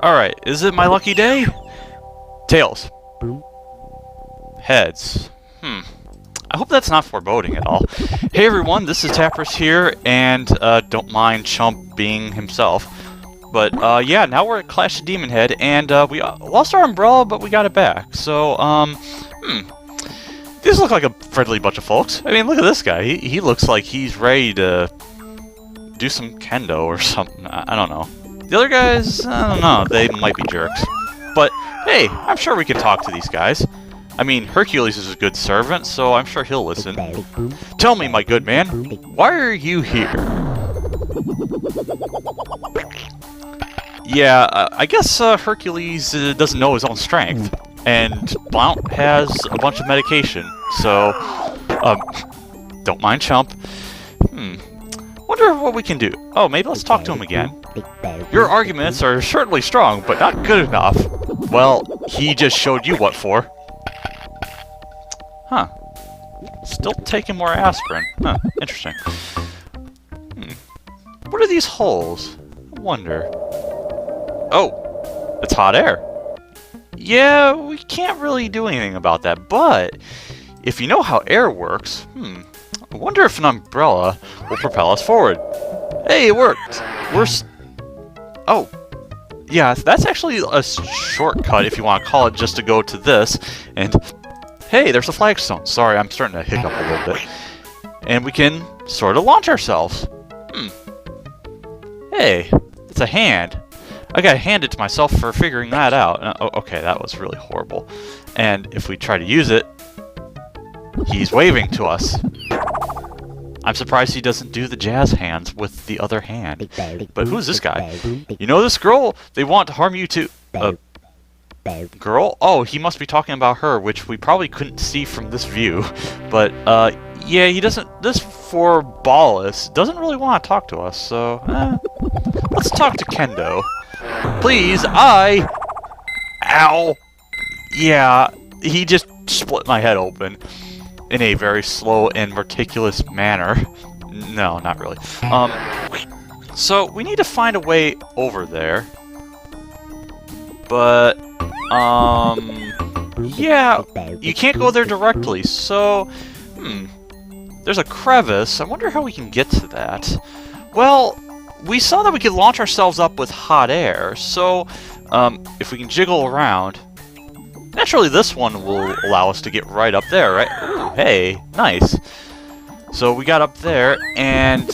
Alright, is it my lucky day? Tails. Heads. I hope that's not foreboding at all. Hey everyone, this is Tappers here, and don't mind Chump being himself. But yeah, now we're at Clash of Demonhead, and we lost our umbrella, but we got it back. So, these look like a friendly bunch of folks. I mean, look at this guy. He looks like he's ready to do some kendo or something. I don't know. The other guys, I don't know. They might be jerks. But, hey, I'm sure we can talk to these guys. I mean, Hercules is a good servant, so I'm sure he'll listen. Tell me, my good man, why are you here? Yeah, I guess Hercules doesn't know his own strength, and Blount has a bunch of medication, so, don't mind Chump. Wonder what we can do. Oh, maybe let's talk to him again. Your arguments are certainly strong, but not good enough. Well, he just showed you what for. Huh. Still taking more aspirin. Huh, interesting. What are these holes? I wonder. Oh, it's hot air. Yeah, we can't really do anything about that, but if you know how air works, I wonder if an umbrella will propel us forward. Hey, it worked! Oh. Yeah, that's actually a shortcut if you want to call it, just to go to this, and hey, there's a flagstone. Sorry, I'm starting to hiccup a little bit. And we can sort of launch ourselves. Hey, it's a hand. I gotta hand it to myself for figuring that out. Okay, that was really horrible. And if we try to use it, he's waving to us. I'm surprised he doesn't do the jazz hands with the other hand. But who's this guy? You know this girl? They want to harm you too. Girl? Oh, he must be talking about her, which we probably couldn't see from this view. But, yeah, he doesn't... This Forbalis doesn't really want to talk to us, so... let's talk to Kendo. Please, Ow! Yeah, he just split my head open. In a very slow and meticulous manner. No, not really. So, we need to find a way over there. But, yeah, you can't go there directly, so, there's a crevice. I wonder how we can get to that. Well, we saw that we could launch ourselves up with hot air, so, if we can jiggle around, naturally this one will allow us to get right up there, right? Ooh, hey, nice. So we got up there, and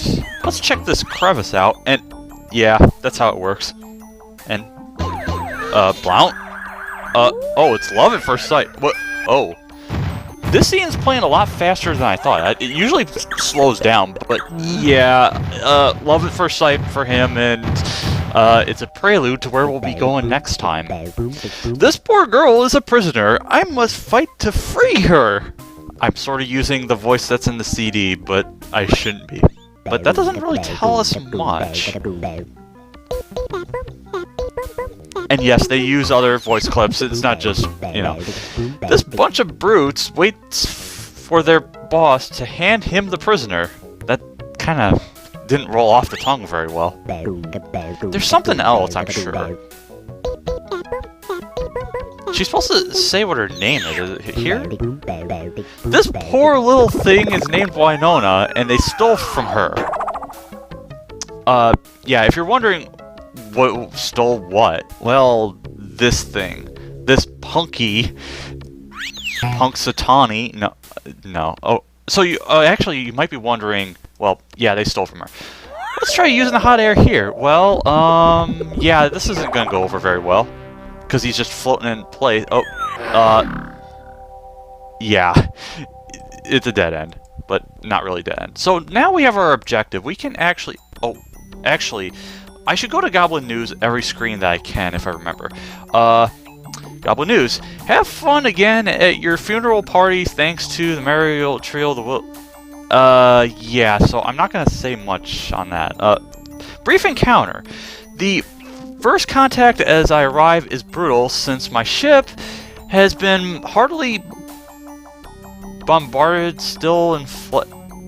let's check this crevice out, and yeah, that's how it works. And, Blount? Oh, it's love at first sight. What? Oh. This scene's playing a lot faster than I thought. It usually slows down, but yeah, love at first sight for him, and it's a prelude to where we'll be going next time. This poor girl is a prisoner. I must fight to free her. I'm sort of using the voice that's in the CD, but I shouldn't be. But that doesn't really tell us much. And yes, they use other voice clips. It's not just, you know. This bunch of brutes waits for their boss to hand him the prisoner. That kind of didn't roll off the tongue very well. There's something else, I'm sure. She's supposed to say what her name is. Is it here? This poor little thing is named Winona, and they stole from her. Yeah, if you're wondering what stole what, well, this thing. This Punksatani. No. Oh, so you actually you might be wondering. Well, yeah, they stole from her. Let's try using the hot air here. Well, yeah, this isn't gonna go over very well. Because he's just floating in place. Oh, yeah. It's a dead end. But not really dead end. So now we have our objective. We can actually... Oh, actually, I should go to Goblin News every screen that I can, if I remember. Goblin News. Have fun again at your funeral party thanks to the Mario Trio the Will... yeah, so I'm not gonna say much on that. Brief encounter. The first contact as I arrive is brutal since my ship has been hardly bombarded, still in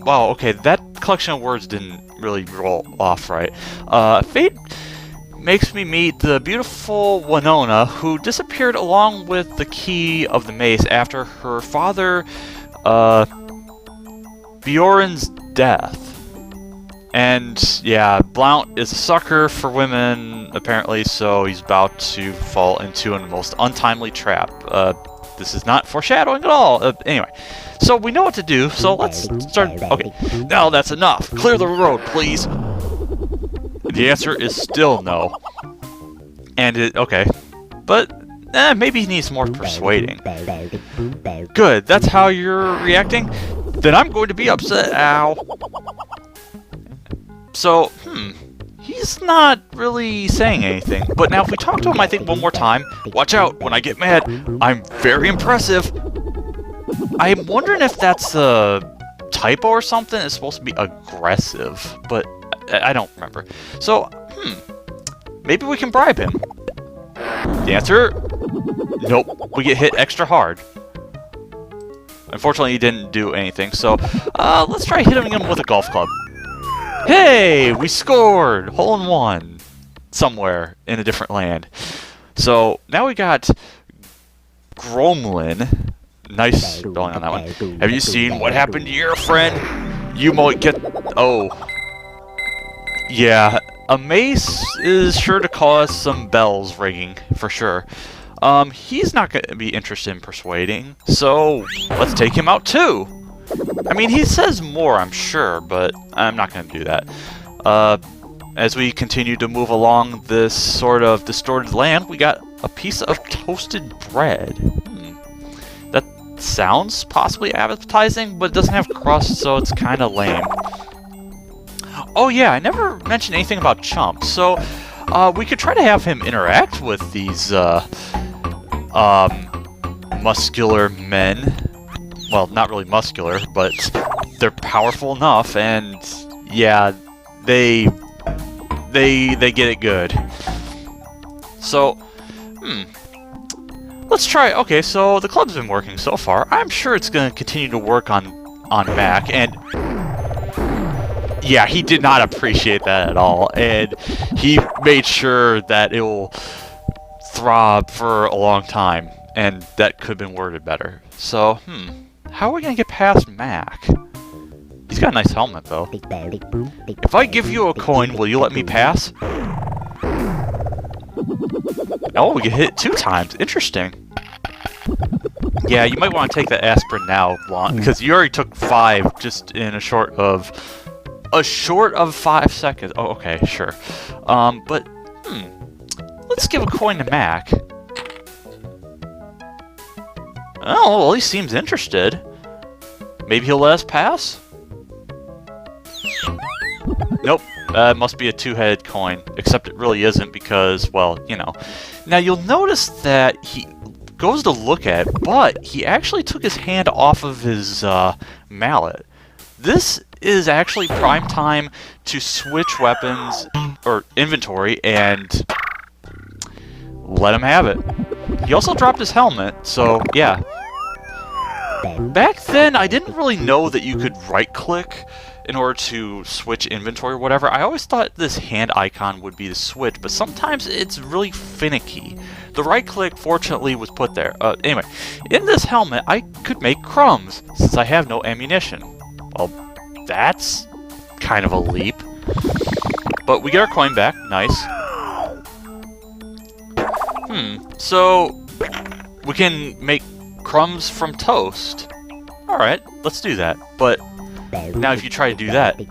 wow, okay, that collection of words didn't really roll off right. Fate makes me meet the beautiful Winona, who disappeared along with the key of the mace after her father, Bjorn's death. And, yeah, Blount is a sucker for women, apparently, so he's about to fall into a most untimely trap. This is not foreshadowing at all. Anyway, so we know what to do, so let's start. Okay, now that's enough. Clear the road, please. The answer is still no. And okay. But, maybe he needs more persuading. Good, that's how you're reacting? Then I'm going to be upset. Ow. So, he's not really saying anything. But now if we talk to him, I think, one more time, watch out, when I get mad, I'm very impressive. I'm wondering if that's a typo or something. It's supposed to be aggressive, but I don't remember. So, maybe we can bribe him. The answer? Nope. We get hit extra hard. Unfortunately, he didn't do anything, so let's try hitting him with a golf club. Hey! We scored! Hole in one. Somewhere in a different land. So, now we got Gromlin. Nice spelling on that one. Have you seen what happened to your friend? You might get... Oh. Yeah, a mace is sure to cause some bells ringing, for sure. He's not going to be interested in persuading, so let's take him out too. I mean, he says more, I'm sure, but I'm not going to do that. As we continue to move along this sort of distorted land, we got a piece of toasted bread. That sounds possibly appetizing, but it doesn't have crust, so it's kind of lame. Oh yeah, I never mentioned anything about Chump, so we could try to have him interact with these muscular men. Well, not really muscular, but they're powerful enough, and yeah, they get it good. So, let's try. Okay, so the club's been working so far. I'm sure it's going to continue to work on Mac, and yeah, he did not appreciate that at all, and he made sure that it will throb for a long time, and that could have been worded better. So, how are we going to get past Mac? He's got a nice helmet, though. If I give you a coin, will you let me pass? Oh, we get hit 2 times. Interesting. Yeah, you might want to take the aspirin now, Blunt, because you already took 5 just in a short of 5 seconds. Oh, okay, sure. But let's give a coin to Mac. Oh, well, he seems interested. Maybe he'll let us pass? Nope. It must be a 2-headed coin. Except it really isn't because, well, you know. Now, you'll notice that he goes to look at it, but he actually took his hand off of his mallet. This is actually prime time to switch weapons or inventory and let him have it. He also dropped his helmet, so yeah. Back then, I didn't really know that you could right-click in order to switch inventory or whatever. I always thought this hand icon would be the switch, but sometimes it's really finicky. The right-click, fortunately, was put there. Anyway, in this helmet, I could make crumbs, since I have no ammunition. Well, that's kind of a leap. But we get our coin back. Nice. So we can make crumbs from toast. Alright, let's do that. But now if you try to do that...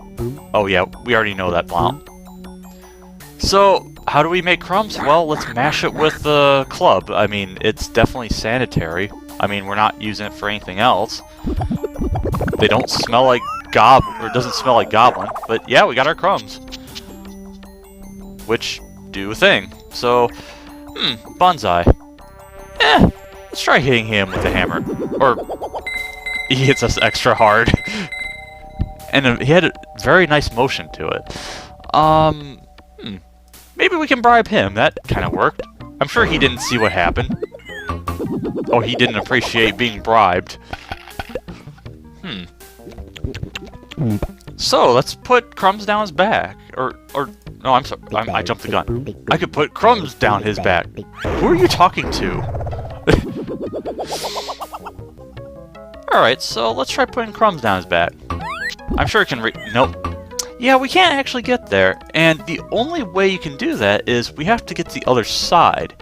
Oh yeah, we already know that, Blount. So, how do we make crumbs? Well, let's mash it with the club. I mean, it's definitely sanitary. I mean, we're not using it for anything else. They don't smell like or it doesn't smell like goblin. But yeah, we got our crumbs. Which do a thing. So, bonsai. Let's try hitting him with the hammer. Or, he hits us extra hard. And he had a very nice motion to it. Maybe we can bribe him. That kind of worked. I'm sure he didn't see what happened. Oh, he didn't appreciate being bribed. So, let's put crumbs down his back. Or No, I'm sorry. I jumped the gun. I could put crumbs down his back. Who are you talking to? Alright, so let's try putting crumbs down his back. I'm sure it can nope. Yeah, we can't actually get there. And the only way you can do that is we have to get to the other side.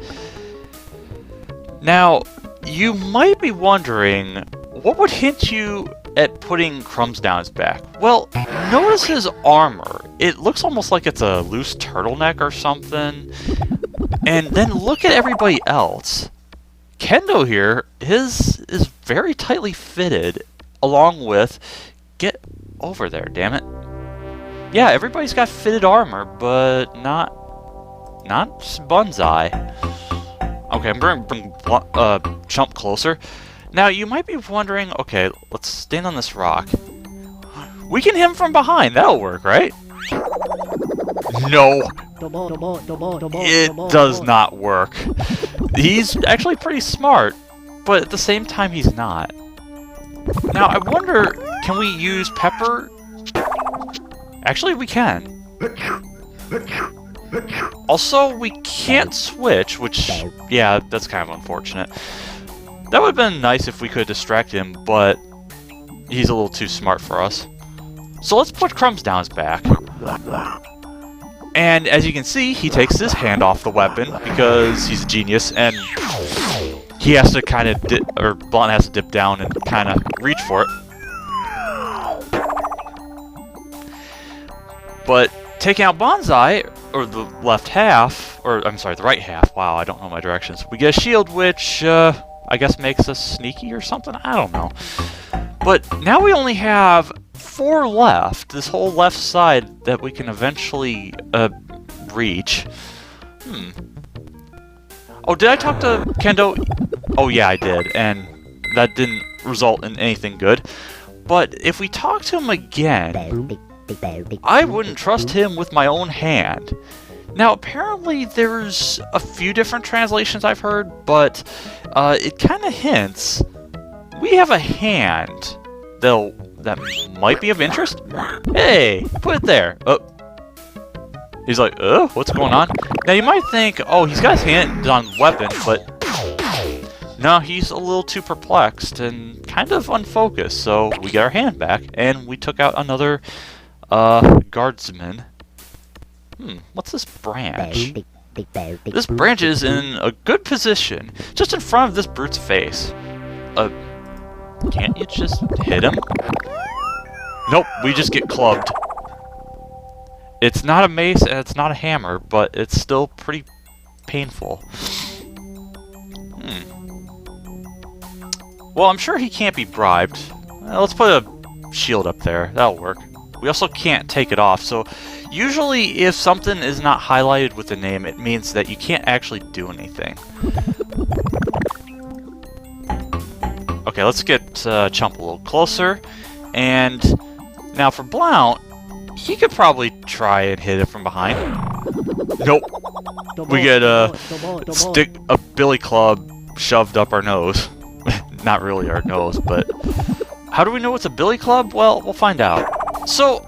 Now, you might be wondering, what would hint you at putting crumbs down his back? Well, notice his armor. It looks almost like it's a loose turtleneck or something. And then look at everybody else. Kendo here, his is very tightly fitted, along with... Get over there, damn it. Yeah, everybody's got fitted armor, but not Bonsai. Okay, I'm going to bring Chump closer. Now, you might be wondering, okay, let's stand on this rock. We can hit him from behind. That'll work, right? No. It does not work. He's actually pretty smart, but at the same time, he's not. Now, I wonder, can we use Pepper? Actually, we can. Also, we can't switch, which, yeah, that's kind of unfortunate. That would have been nice if we could distract him, but he's a little too smart for us. So let's put crumbs down his back. And as you can see, he takes his hand off the weapon because he's a genius, and he has to kind of or Blunt has to dip down and kind of reach for it. But taking out Bonsai, or the left half, or I'm sorry, the right half. Wow, I don't know my directions. We get a shield, which I guess makes us sneaky or something. I don't know. But now we only have 4 left. This whole left side that we can eventually reach. Oh, did I talk to Kendo? Oh yeah, I did, and that didn't result in anything good. But if we talk to him again, I wouldn't trust him with my own hand. Now, apparently there's a few different translations I've heard, but it kind of hints we have a hand that might be of interest. Hey, put it there. Oh. He's like, what's going on? Now, you might think, oh, he's got his hand on weapon, but no, he's a little too perplexed and kind of unfocused, so we get our hand back, and we took out another guardsman. What's this branch? This branch is in a good position, just in front of this brute's face. Can't you just hit him? Nope, we just get clubbed. It's not a mace and it's not a hammer, but it's still pretty painful. Well, I'm sure he can't be bribed. Let's put a shield up there. That'll work. We also can't take it off, so usually if something is not highlighted with the name, it means that you can't actually do anything. Okay, let's get Chump a little closer. And now for Blount, he could probably try and hit it from behind. Nope. We get a billy club shoved up our nose. Not really our nose, but how do we know it's a billy club? Well, we'll find out. So,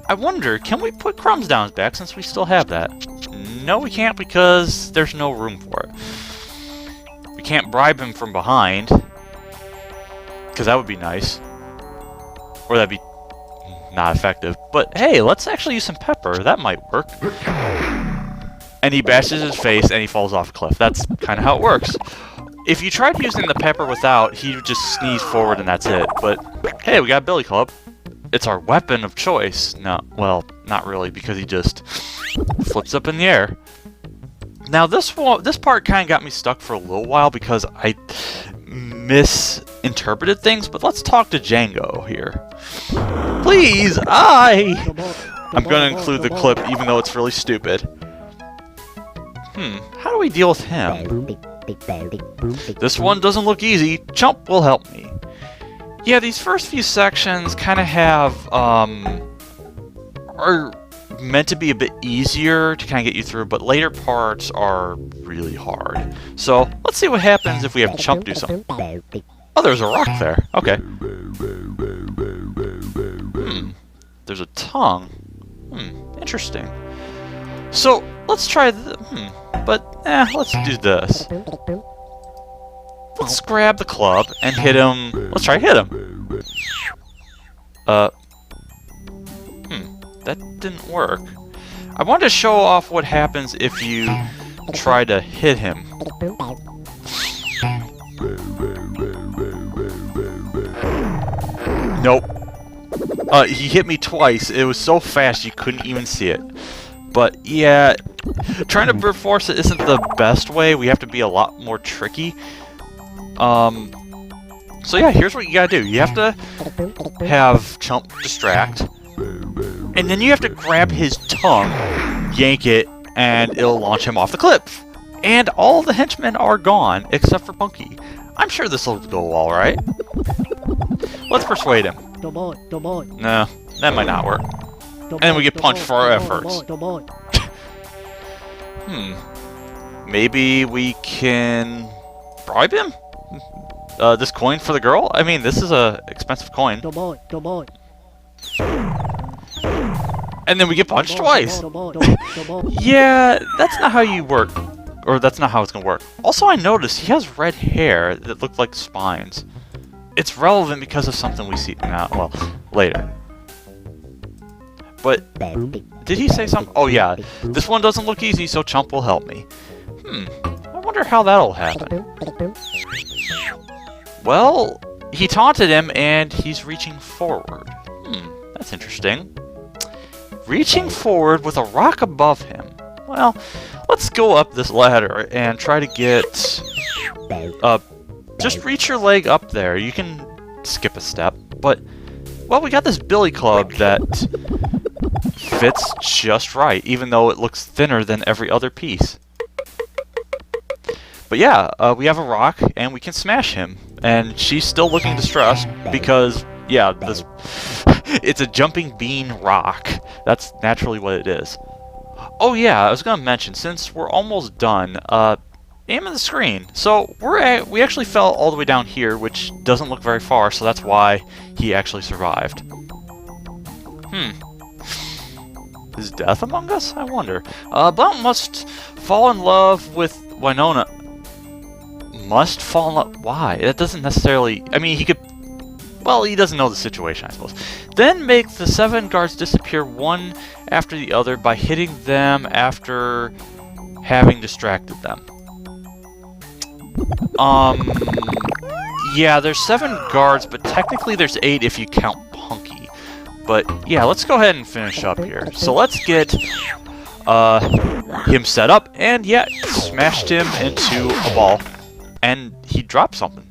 I wonder, can we put crumbs down his back since we still have that? No, we can't because there's no room for it. We can't bribe him from behind, because that would be nice. Or that'd be not effective. But hey, let's actually use some pepper. That might work. And he bashes his face and he falls off a cliff. That's kind of how it works. If you tried using the pepper without, he would just sneeze forward and that's it. But hey, we got Billy Club. It's our weapon of choice. No, well, not really, because he just flips up in the air. Now this part kind of got me stuck for a little while because I misinterpreted things, but let's talk to Django here. Please, I'm going to include the clip even though it's really stupid. How do we deal with him? This one doesn't look easy. Chump will help me. Yeah, these first few sections kind of have, are meant to be a bit easier to kind of get you through, but later parts are really hard. So, let's see what happens if we have Chump do something. Oh, there's a rock there. Okay. There's a tongue. Interesting. So, let's try let's do this. Let's grab the club and hit him. Let's try hit him. That didn't work. I wanted to show off what happens if you try to hit him. Nope. He hit me twice. It was so fast you couldn't even see it. But yeah, trying to brute force it isn't the best way. We have to be a lot more tricky. So yeah, here's what you gotta do. You have to have Chump distract, and then you have to grab his tongue, yank it, and it'll launch him off the cliff. And all the henchmen are gone, except for Punky. I'm sure this will go alright. Let's persuade him. No, that might not work. And then we get punched for our efforts. Maybe we can bribe him? This coin for the girl? I mean, this is a expensive coin. And then we get punched twice. Yeah, that's not how you work. Or that's not how it's gonna work. Also, I noticed he has red hair that look like spines. It's relevant because of something we see now. Well, later. But did he say something? Oh yeah, this one doesn't look easy, so Chump will help me. I wonder how that'll happen. Well, he taunted him and he's reaching forward. That's interesting. Reaching forward with a rock above him. Well, let's go up this ladder and try to get... just reach your leg up there. You can skip a step, but... Well, we got this billy club that fits just right, even though it looks thinner than every other piece. But yeah, we have a rock, and we can smash him. And she's still looking distressed, because, yeah, this... it's a jumping bean rock. That's naturally what it is. Oh yeah, I was gonna mention, since we're almost done, aim at the screen. So we actually fell all the way down here, which doesn't look very far, so that's why he actually survived. Is death among us? I wonder. Blount must fall in love with Winona. Must fall in love? Why? That doesn't necessarily... I mean, he could... Well, he doesn't know the situation, I suppose. Then make the 7 guards disappear one after the other by hitting them after having distracted them. Yeah, there's 7 guards, but technically there's 8 if you count Punky. But yeah, let's go ahead and finish up here. So let's get him set up, and yeah, smashed him into a ball, and he dropped something.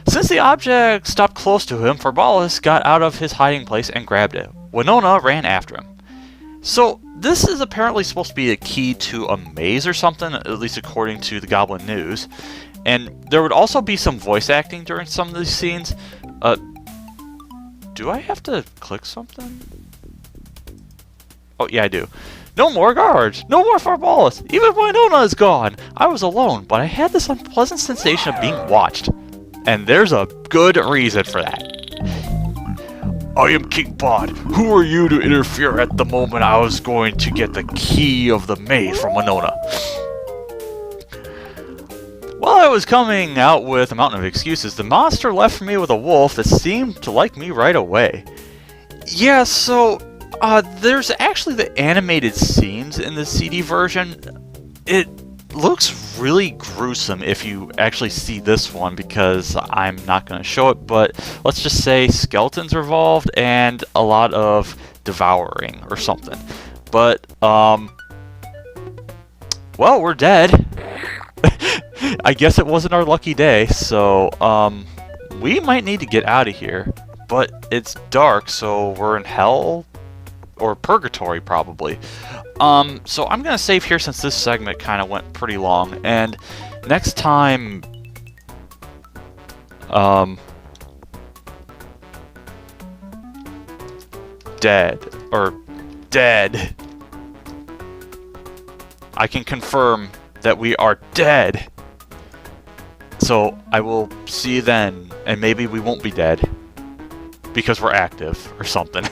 Since the object stopped close to him, Farbalis got out of his hiding place and grabbed it. Winona ran after him. So, this is apparently supposed to be a key to a maze or something, at least according to the Goblin News. And there would also be some voice acting during some of these scenes. Do I have to click something? Oh, yeah, I do. No more guards! No more Farbalis! Even Winona is gone! I was alone, but I had this unpleasant sensation of being watched. And there's a good reason for that. I am King Bod. Who are you to interfere at the moment I was going to get the key of the maze from Winona? While I was coming out with a mountain of excuses, the monster left me with a wolf that seemed to like me right away. Yeah, so, there's actually the animated scenes in the CD version. It looks really gruesome if you actually see this one, because I'm not going to show it, but let's just say skeletons are involved and a lot of devouring or something. But, well, we're dead. I guess it wasn't our lucky day, so, we might need to get out of here, but it's dark, so we're in hell? Or purgatory, probably. So I'm gonna save here since this segment kind of went pretty long, and next time, dead. I can confirm that we are dead. So I will see you then, and maybe we won't be dead, because we're active, or something.